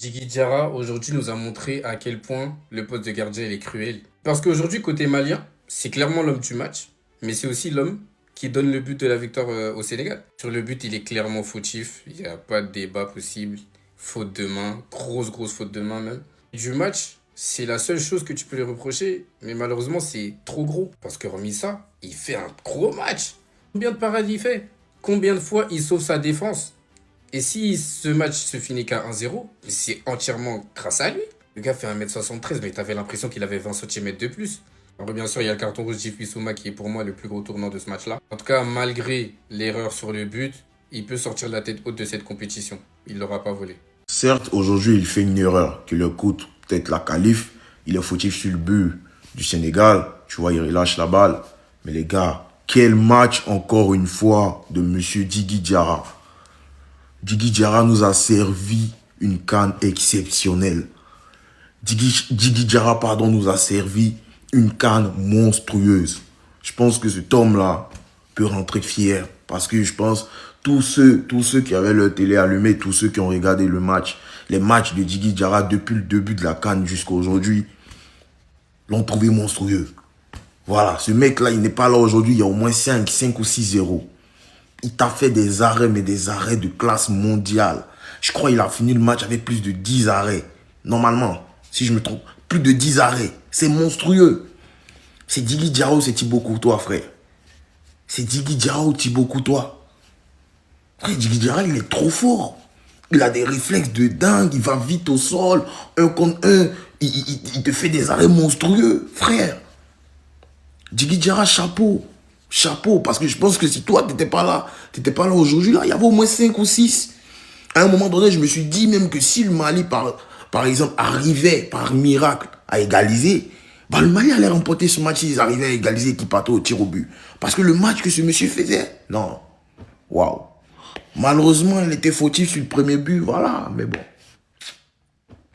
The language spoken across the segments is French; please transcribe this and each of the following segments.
Djigui Diarra aujourd'hui nous a montré à quel point le poste de gardien il est cruel. Parce qu'aujourd'hui, côté malien, c'est clairement l'homme du match, mais c'est aussi l'homme qui donne le but de la victoire au Sénégal. Sur le but, il est clairement fautif, il n'y a pas de débat possible. Faute de main, grosse faute de main même. Du match, c'est la seule chose que tu peux lui reprocher, mais malheureusement c'est trop gros. Parce que remis ça, il fait un gros match. Combien de parades il fait? Combien de fois il sauve sa défense? Et si ce match se finit qu'à 1-0, c'est entièrement grâce à lui. Le gars fait 1m73, mais t'avais l'impression qu'il avait 20 cm de plus. Alors bien sûr, il y a le carton rouge d'Ifissouma qui est pour moi le plus gros tournant de ce match-là. En tout cas, malgré l'erreur sur le but, il peut sortir la tête haute de cette compétition. Il ne l'aura pas volé. Certes, aujourd'hui, il fait une erreur qui lui coûte peut-être la qualif. Il est fautif sur le but du Sénégal. Tu vois, il relâche la balle. Mais les gars, quel match encore une fois de monsieur Djigui Diarra. Djigui Diarra nous a servi une CAN exceptionnelle. Djigui Diarra, pardon, nous a servi une CAN monstrueuse. Je pense que cet homme-là peut rentrer fier. Parce que je pense tous ceux qui avaient leur télé allumée, tous ceux qui ont regardé le match, les matchs de Djigui Diarra depuis le début de la CAN jusqu'à aujourd'hui, l'ont trouvé monstrueux. Voilà, ce mec-là, il n'est pas là aujourd'hui, il y a au moins 5 ou 6 zéro. Il t'a fait des arrêts, mais des arrêts de classe mondiale. Je crois qu'il a fini le match avec plus de 10 arrêts. Normalement, si je me trompe, plus de 10 arrêts. C'est monstrueux. C'est Djigui Diarra ou c'est Thibaut Courtois, frère. C'est Djigui Diarra ou Thibaut Courtois. Frère, Djigui Diarra, il est trop fort. Il a des réflexes de dingue, il va vite au sol, un contre un, il te fait des arrêts monstrueux, frère. Djigui Diarra, chapeau. Chapeau, parce que je pense que si toi, t'étais pas là aujourd'hui, là, il y avait au moins 5 ou 6. À un moment donné, je me suis dit même que si le Mali, par exemple, arrivait par miracle à égaliser, bah, le Mali allait remporter ce match s'ils arrivaient à égaliser Kipato au tir au but. Parce que le match que ce monsieur faisait, non, waouh. Malheureusement, il était fautif sur le premier but, voilà, mais bon.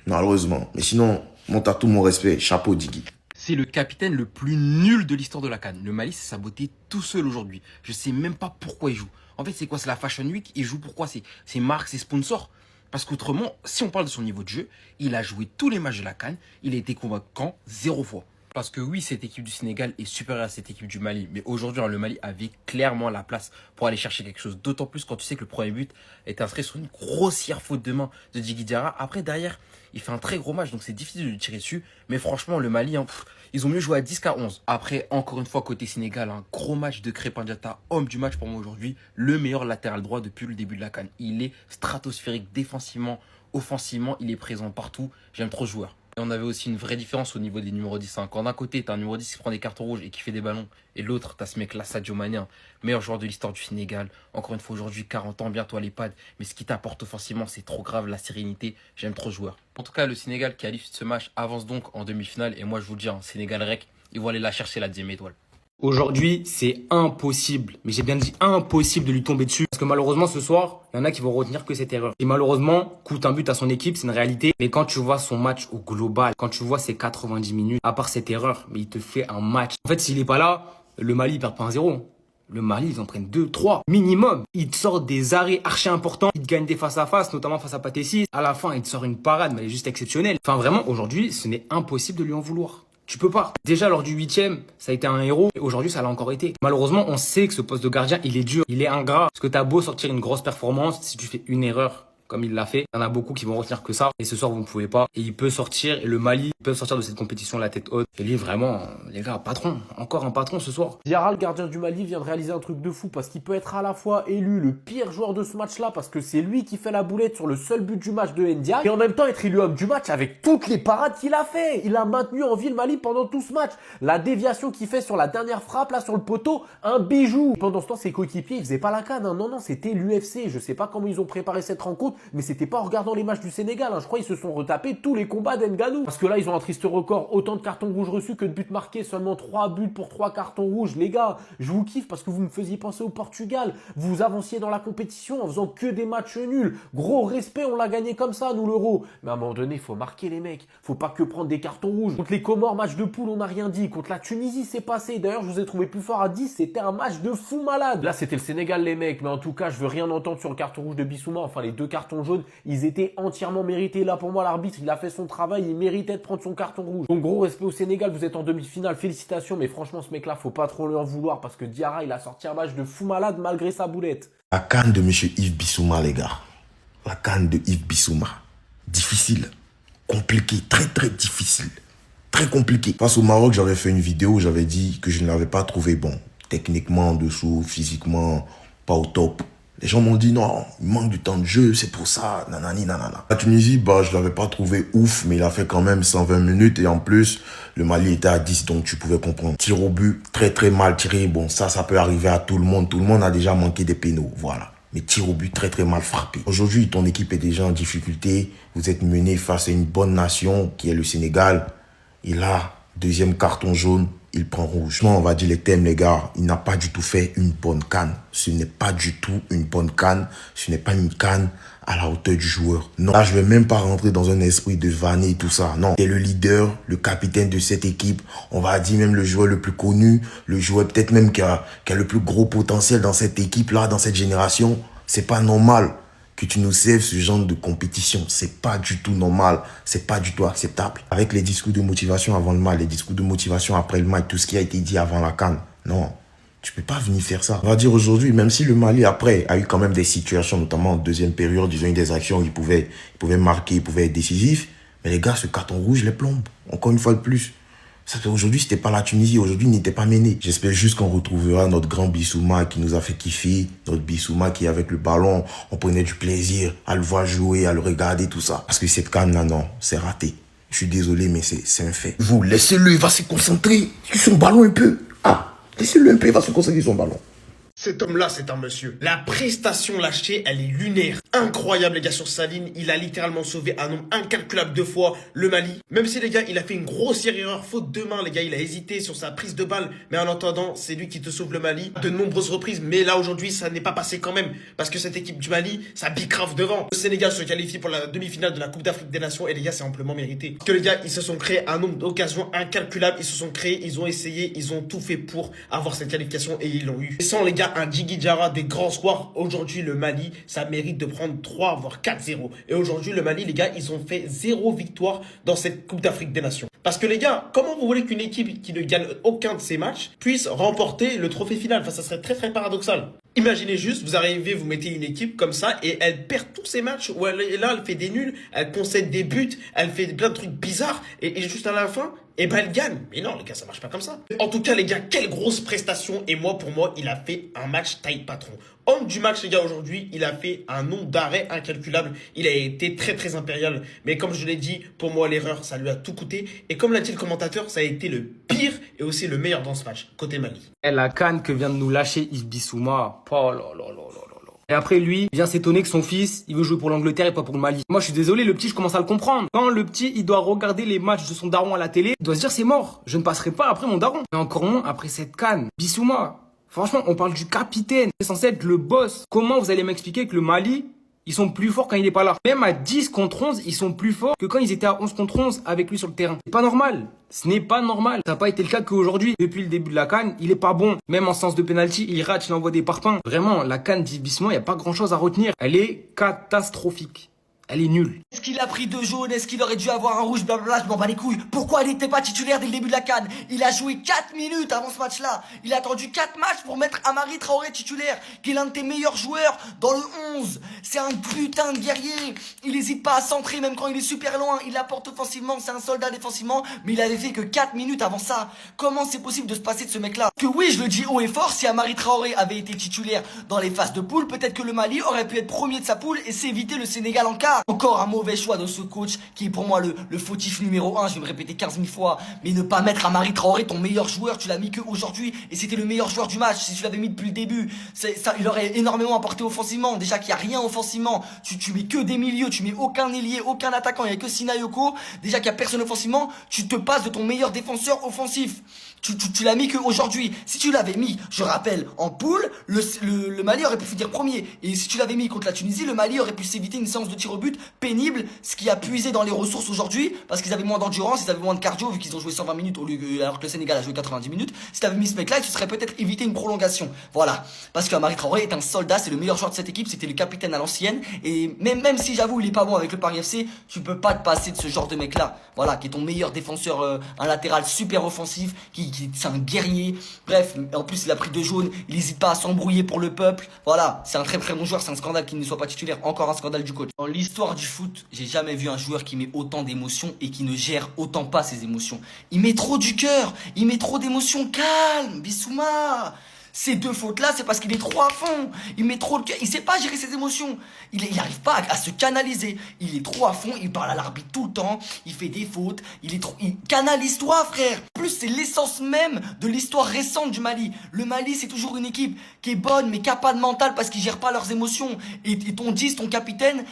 Malheureusement. Mais sinon, monte à tout mon respect, chapeau Djigui. C'est le capitaine le plus nul de l'histoire de la CAN. Le Mali s'est saboté tout seul aujourd'hui. Je sais même pas pourquoi il joue. En fait, c'est quoi? C'est la Fashion Week. Il joue pourquoi? C'est marque, c'est sponsor. Parce qu'autrement, si on parle de son niveau de jeu, il a joué tous les matchs de la CAN. Il a été convaincant 0 fois. Parce que oui, cette équipe du Sénégal est supérieure à cette équipe du Mali. Mais aujourd'hui, le Mali avait clairement la place pour aller chercher quelque chose. D'autant plus quand tu sais que le premier but est inscrit sur une grossière faute de main de Djigui Diarra. Après, derrière, il fait un très gros match. Donc c'est difficile de lui tirer dessus. Mais franchement, le Mali, ils ont mieux joué à 10 qu'à 11. Après, encore une fois, côté Sénégal, un gros match de Crépin Diatta, homme du match pour moi aujourd'hui. Le meilleur latéral droit depuis le début de la CAN. Il est stratosphérique défensivement, offensivement. Il est présent partout. J'aime trop ce joueur. Et on avait aussi une vraie différence au niveau des numéros 10. Quand d'un côté, tu as un numéro 10 qui prend des cartons rouges et qui fait des ballons, et l'autre, tu as ce mec-là, Sadio Mané, meilleur joueur de l'histoire du Sénégal. Encore une fois, aujourd'hui, 40 ans, bientôt à l'EHPAD. Mais ce qui t'apporte offensivement, c'est trop grave, la sérénité. J'aime trop ce joueur. En tout cas, le Sénégal qui a l'issue de ce match avance donc en demi-finale. Et moi, je vous le dis, Sénégal-Rec, ils vont aller la chercher la 10e étoile. Aujourd'hui, c'est impossible, mais j'ai bien dit impossible de lui tomber dessus. Parce que malheureusement, ce soir, il y en a qui vont retenir que cette erreur. Et malheureusement, coûte un but à son équipe, c'est une réalité. Mais quand tu vois son match au global, quand tu vois ses 90 minutes, à part cette erreur, mais il te fait un match. En fait, s'il est pas là, le Mali, il perd pas un 0. Le Mali, ils en prennent 2, 3, minimum. Ils te sortent des arrêts archi importants. Ils te gagnent des face-à-face, notamment face à Pathé 6. À la fin, il te sort une parade, mais elle est juste exceptionnelle. Enfin, vraiment, aujourd'hui, ce n'est impossible de lui en vouloir. Tu peux pas. Déjà, lors du 8e, ça a été un héros. Et aujourd'hui, ça l'a encore été. Malheureusement, on sait que ce poste de gardien, il est dur. Il est ingrat. Parce que t'as beau sortir une grosse performance, si tu fais une erreur, comme il l'a fait, il y en a beaucoup qui vont retenir que ça. Et ce soir, vous ne pouvez pas. Et il peut sortir, et le Mali peut sortir de cette compétition la tête haute. Et lui, vraiment, les gars, patron. Encore un patron ce soir. Diarra, le gardien du Mali, vient de réaliser un truc de fou parce qu'il peut être à la fois élu le pire joueur de ce match-là parce que c'est lui qui fait la boulette sur le seul but du match de Ndiaye et en même temps être élu homme du match avec toutes les parades qu'il a fait. Il a maintenu en vie le Mali pendant tout ce match. La déviation qu'il fait sur la dernière frappe là sur le poteau, un bijou. Pendant ce temps, ses coéquipiers, ils faisaient pas la canne. Non, c'était l'UFC. Je sais pas comment ils ont préparé cette rencontre, mais c'était pas en regardant les matchs du Sénégal. Je crois qu'ils se sont retapés tous les combats d'Nganou. Parce que là, ils ont un triste record. Autant de cartons rouges reçus que de buts marqués. Seulement 3 buts pour 3 cartons rouges. Les gars, je vous kiffe parce que vous me faisiez penser au Portugal. Vous avanciez dans la compétition en faisant que des matchs nuls. Gros respect, on l'a gagné comme ça, nous, l'Euro. Mais à un moment donné, il faut marquer les mecs. Faut pas que prendre des cartons rouges. Contre les Comores, match de poule, on n'a rien dit. Contre la Tunisie, c'est passé. D'ailleurs, je vous ai trouvé plus fort à 10. C'était un match de fou malade. Là, c'était le Sénégal, les mecs. Mais en tout cas, je veux rien entendre sur le carton rouge de Bissouma. Enfin, les 2 cartons carton jaune, ils étaient entièrement mérités. Là, pour moi, l'arbitre, il a fait son travail, il méritait de prendre son carton rouge. Donc, gros respect au Sénégal, vous êtes en demi-finale, félicitations, mais franchement, ce mec-là, faut pas trop lui en vouloir parce que Diarra, il a sorti un match de fou malade malgré sa boulette. La CAN de M. Yves Bissouma, les gars. La CAN de Yves Bissouma. Difficile, compliqué, très très difficile. Très compliqué. Face au Maroc, j'avais fait une vidéo où j'avais dit que je ne l'avais pas trouvé bon. Techniquement, en dessous, physiquement, pas au top. Les gens m'ont dit non, il manque du temps de jeu, c'est pour ça, nanani, nanana. La Tunisie, je l'avais pas trouvé ouf, mais il a fait quand même 120 minutes et en plus, le Mali était à 10, donc tu pouvais comprendre. Tir au but, très très mal tiré. Bon, ça peut arriver à tout le monde. Tout le monde a déjà manqué des pénaux, voilà. Mais tir au but très très mal frappé. Aujourd'hui, ton équipe est déjà en difficulté. Vous êtes mené face à une bonne nation qui est le Sénégal. Et là, deuxième carton jaune, il prend rouge. Non, on va dire les thèmes, les gars. Il n'a pas du tout fait une bonne CAN. Ce n'est pas du tout une bonne CAN. Ce n'est pas une CAN à la hauteur du joueur. Non, là, je ne vais même pas rentrer dans un esprit de vanner et tout ça. Non, c'est le leader, le capitaine de cette équipe. On va dire même le joueur le plus connu, le joueur peut-être même qui a le plus gros potentiel dans cette équipe-là, dans cette génération. C'est pas normal que tu nous serves ce genre de compétition. C'est pas du tout normal. C'est pas du tout acceptable. Avec les discours de motivation avant le match, les discours de motivation après le match, tout ce qui a été dit avant la CAN. Non, tu peux pas venir faire ça. On va dire aujourd'hui, même si le Mali après a eu quand même des situations, notamment en deuxième période, ils ont eu des actions où ils pouvaient marquer, ils pouvaient être décisifs. Mais les gars, ce carton rouge les plombe. Encore une fois de plus. Aujourd'hui, c'était pas la Tunisie. Aujourd'hui, il n'était pas mené. J'espère juste qu'on retrouvera notre grand Bissouma qui nous a fait kiffer. Notre Bissouma qui, avec le ballon, on prenait du plaisir à le voir jouer, à le regarder, tout ça. Parce que cette CAN-là, non, c'est raté. Je suis désolé, mais c'est un fait. Vous, laissez-le, il va se concentrer sur son ballon un peu. Laissez-le un peu, il va se concentrer sur son ballon. Cet homme-là, c'est un monsieur. La prestation lâchée, elle est lunaire. Incroyable, les gars, sur sa ligne. Il a littéralement sauvé un nombre incalculable de fois le Mali. Même si, les gars, il a fait une grossière erreur, faute de main, les gars. Il a hésité sur sa prise de balle. Mais en attendant, c'est lui qui te sauve le Mali de nombreuses reprises. Mais là, aujourd'hui, ça n'est pas passé quand même. Parce que cette équipe du Mali, ça bicrave devant. Le Sénégal se qualifie pour la demi-finale de la Coupe d'Afrique des Nations. Et les gars, c'est amplement mérité. Parce que les gars, ils se sont créés un nombre d'occasions incalculables. Ils se sont créés, ils ont essayé, ils ont tout fait pour avoir cette qualification. Et ils l'ont eu. Et sans, les gars, un Djigui Diarra, des grands squares. Aujourd'hui, le Mali, ça mérite de prendre 3 voire 4-0. Et aujourd'hui, le Mali, les gars, ils ont fait 0 victoire dans cette Coupe d'Afrique des Nations. Parce que les gars, comment vous voulez qu'une équipe qui ne gagne aucun de ses matchs puisse remporter le trophée final? Enfin, ça serait très très paradoxal. Imaginez juste, vous arrivez, vous mettez une équipe comme ça et elle perd tous ses matchs où elle est là, elle fait des nuls, elle concède des buts, elle fait plein de trucs bizarres et juste à la fin, et ben elle gagne. Mais non, les gars, ça marche pas comme ça. En tout cas, les gars, quelle grosse prestation. Et moi, pour moi, il a fait un match taille patron. Homme du match, les gars, aujourd'hui, il a fait un nombre d'arrêts incalculable. Il a été très, très impérial. Mais comme je l'ai dit, pour moi, l'erreur, ça lui a tout coûté. Et comme l'a dit le commentateur, ça a été le pire et aussi le meilleur dans ce match, côté Mali. Et la CAN que vient de nous lâcher Yves Bissouma. Oh là là là là là. Et après lui, il vient s'étonner que son fils, il veut jouer pour l'Angleterre et pas pour le Mali. Moi je suis désolé, le petit, je commence à le comprendre. Quand le petit, il doit regarder les matchs de son daron à la télé, il doit se dire c'est mort, je ne passerai pas après mon daron. Et encore moins après cette CAN. Bissouma, franchement, on parle du capitaine, c'est censé être le boss. Comment vous allez m'expliquer que le Mali, ils sont plus forts quand il n'est pas là? Même à 10 contre 11, ils sont plus forts que quand ils étaient à 11 contre 11 avec lui sur le terrain. C'est pas normal. Ce n'est pas normal. Ça n'a pas été le cas qu'aujourd'hui. Depuis le début de la CAN, il est pas bon. Même en sens de penalty, il rate, il envoie des parpaings. Vraiment, la CAN d'Yves Bissouma, il n'y a pas grand chose à retenir. Elle est catastrophique. Elle est nulle. Est-ce qu'il a pris 2 jaunes? Est-ce qu'il aurait dû avoir un rouge? Blablabla, je m'en bats les couilles. Pourquoi il n'était pas titulaire dès le début de la CAN? Il a joué 4 minutes avant ce match-là. Il a attendu 4 matchs pour mettre Amari Traoré titulaire, qui est l'un de tes meilleurs joueurs dans le 11. C'est un putain de guerrier. Il n'hésite pas à centrer même quand il est super loin. Il apporte offensivement, c'est un soldat défensivement, mais il avait fait que 4 minutes avant ça. Comment c'est possible de se passer de ce mec-là? Que oui, je le dis haut et fort, si Amari Traoré avait été titulaire dans les phases de poule, peut-être que le Mali aurait pu être premier de sa poule et s'éviter le Sénégal en quart. Encore un mauvais choix de ce coach qui est pour moi le fautif numéro 1, je vais me répéter 15 000 fois, mais ne pas mettre Amari Traoré ton meilleur joueur, tu l'as mis que aujourd'hui et c'était le meilleur joueur du match. Si tu l'avais mis depuis le début, ça, il aurait énormément apporté offensivement. Déjà qu'il n'y a rien offensivement, tu mets que des milieux, tu mets aucun ailier, aucun attaquant, il n'y a que Sinayoko. Déjà qu'il n'y a personne offensivement, tu te passes de ton meilleur défenseur offensif. Tu l'as mis que aujourd'hui. Si tu l'avais mis, je rappelle, en poule, le Mali aurait pu finir premier. Et si tu l'avais mis contre la Tunisie, le Mali aurait pu s'éviter une séance de tir au but but, pénible, ce qui a puisé dans les ressources aujourd'hui, parce qu'ils avaient moins d'endurance, ils avaient moins de cardio, vu qu'ils ont joué 120 minutes alors que le Sénégal a joué 90 minutes. Si t'avais mis ce mec-là, il se serait peut-être évité une prolongation. Voilà. Parce qu'Amari Traoré est un soldat, c'est le meilleur joueur de cette équipe, c'était le capitaine à l'ancienne, et même si j'avoue, il est pas bon avec le Paris FC, tu peux pas te passer de ce genre de mec-là. Voilà, qui est ton meilleur défenseur, un latéral super offensif, c'est un guerrier. Bref, en plus il a pris 2 jaunes, il hésite pas à s'embrouiller pour le peuple. Voilà, c'est un très très bon joueur, c'est un scandale qu'il ne soit pas titulaire, encore un scandale du coach. Dans l'histoire du foot, j'ai jamais vu un joueur qui met autant d'émotions et qui ne gère autant pas ses émotions. Il met trop du cœur, il met trop d'émotions. Calme, Bissouma. Ces 2 fautes-là, c'est parce qu'il est trop à fond. Il met trop le cœur. Il sait pas gérer ses émotions. Il arrive pas à se canaliser. Il est trop à fond. Il parle à l'arbitre tout le temps. Il fait des fautes. Canalise-toi, frère. Plus, c'est l'essence même de l'histoire récente du Mali. Le Mali, c'est toujours une équipe qui est bonne, mais qui a pas de mental parce qu'ils gèrent pas leurs émotions. Et ton 10, ton capitaine,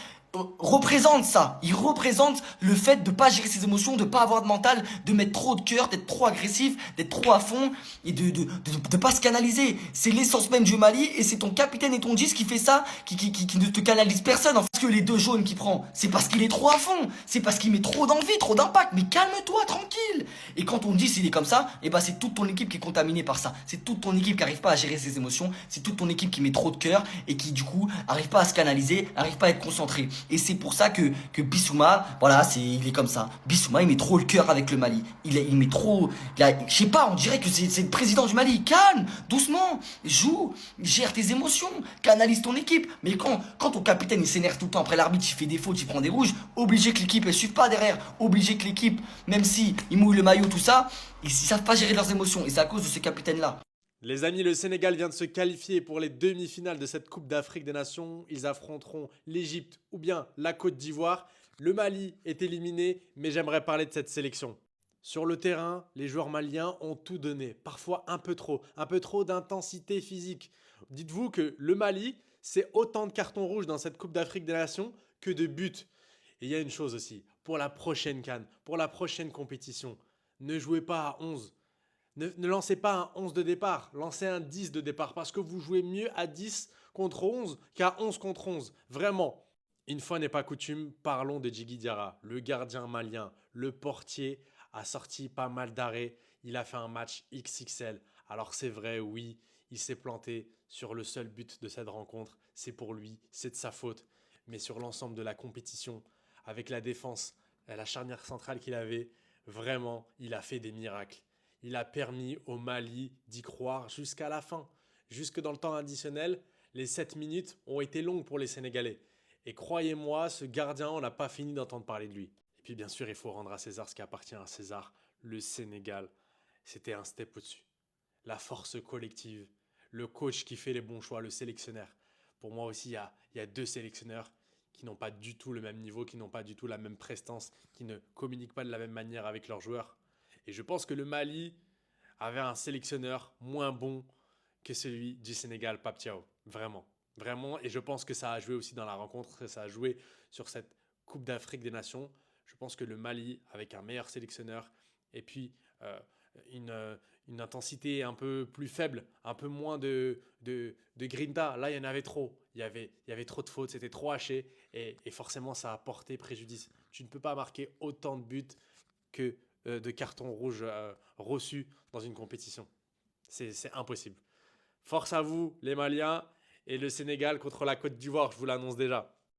représente ça. Il représente le fait de pas gérer ses émotions, de pas avoir de mental, de mettre trop de cœur, d'être trop agressif, d'être trop à fond et de pas se canaliser. C'est l'essence même du Mali et c'est ton capitaine et ton 10 qui fait ça, qui ne te canalise personne. Parce que les 2 jaunes qu'il prend, c'est parce qu'il est trop à fond, c'est parce qu'il met trop d'envie, trop d'impact. Mais calme-toi, tranquille. Et quand ton 10 il est comme ça, et ben c'est toute ton équipe qui est contaminée par ça. C'est toute ton équipe qui arrive pas à gérer ses émotions, c'est toute ton équipe qui met trop de cœur et qui du coup arrive pas à se canaliser, arrive pas à être concentré. Et c'est pour ça que Bissouma, voilà, il est comme ça. Bissouma, il met trop le cœur avec le Mali. Il met trop... je sais pas, on dirait que c'est le président du Mali. Calme, doucement, joue, gère tes émotions, canalise ton équipe. Mais quand ton capitaine, il s'énerve tout le temps après l'arbitre, il fait des fautes, il prend des rouges, obligé que l'équipe, elle suive pas derrière. Obligé que l'équipe, même si ils mouillent le maillot, tout ça, ils savent pas gérer leurs émotions. Et c'est à cause de ce capitaine-là. Les amis, le Sénégal vient de se qualifier pour les demi-finales de cette Coupe d'Afrique des Nations. Ils affronteront l'Égypte ou bien la Côte d'Ivoire. Le Mali est éliminé, mais j'aimerais parler de cette sélection. Sur le terrain, les joueurs maliens ont tout donné, parfois un peu trop d'intensité physique. Dites-vous que le Mali, c'est autant de cartons rouges dans cette Coupe d'Afrique des Nations que de buts. Et il y a une chose aussi, pour la prochaine CAN, pour la prochaine compétition, ne jouez pas à 11. Ne lancez pas un 11 de départ, lancez un 10 de départ parce que vous jouez mieux à 10 contre 11 qu'à 11 contre 11. Vraiment. Une fois n'est pas coutume, parlons de Djigui Diarra, le gardien malien, le portier a sorti pas mal d'arrêts. Il a fait un match XXL. Alors c'est vrai, oui, il s'est planté sur le seul but de cette rencontre. C'est pour lui, c'est de sa faute. Mais sur l'ensemble de la compétition, avec la défense, la charnière centrale qu'il avait, vraiment, il a fait des miracles. Il a permis au Mali d'y croire jusqu'à la fin. Jusque dans le temps additionnel, les 7 minutes ont été longues pour les Sénégalais. Et croyez-moi, ce gardien, on n'a pas fini d'entendre parler de lui. Et puis bien sûr, il faut rendre à César ce qui appartient à César. Le Sénégal, c'était un step au-dessus. La force collective, le coach qui fait les bons choix, le sélectionneur. Pour moi aussi, il y a 2 sélectionneurs qui n'ont pas du tout le même niveau, qui n'ont pas du tout la même prestance, qui ne communiquent pas de la même manière avec leurs joueurs. Et je pense que le Mali avait un sélectionneur moins bon que celui du Sénégal, Pape Thiaw. Vraiment. Vraiment. Et je pense que ça a joué aussi dans la rencontre. Ça a joué sur cette Coupe d'Afrique des Nations. Je pense que le Mali, avec un meilleur sélectionneur et puis une intensité un peu plus faible, un peu moins de grinta. Là, il y en avait trop. Il y avait trop de fautes, c'était trop haché. Et forcément, ça a porté préjudice. Tu ne peux pas marquer autant de buts que de cartons rouges reçus dans une compétition. C'est impossible. Force à vous, les Maliens, et le Sénégal contre la Côte d'Ivoire, je vous l'annonce déjà.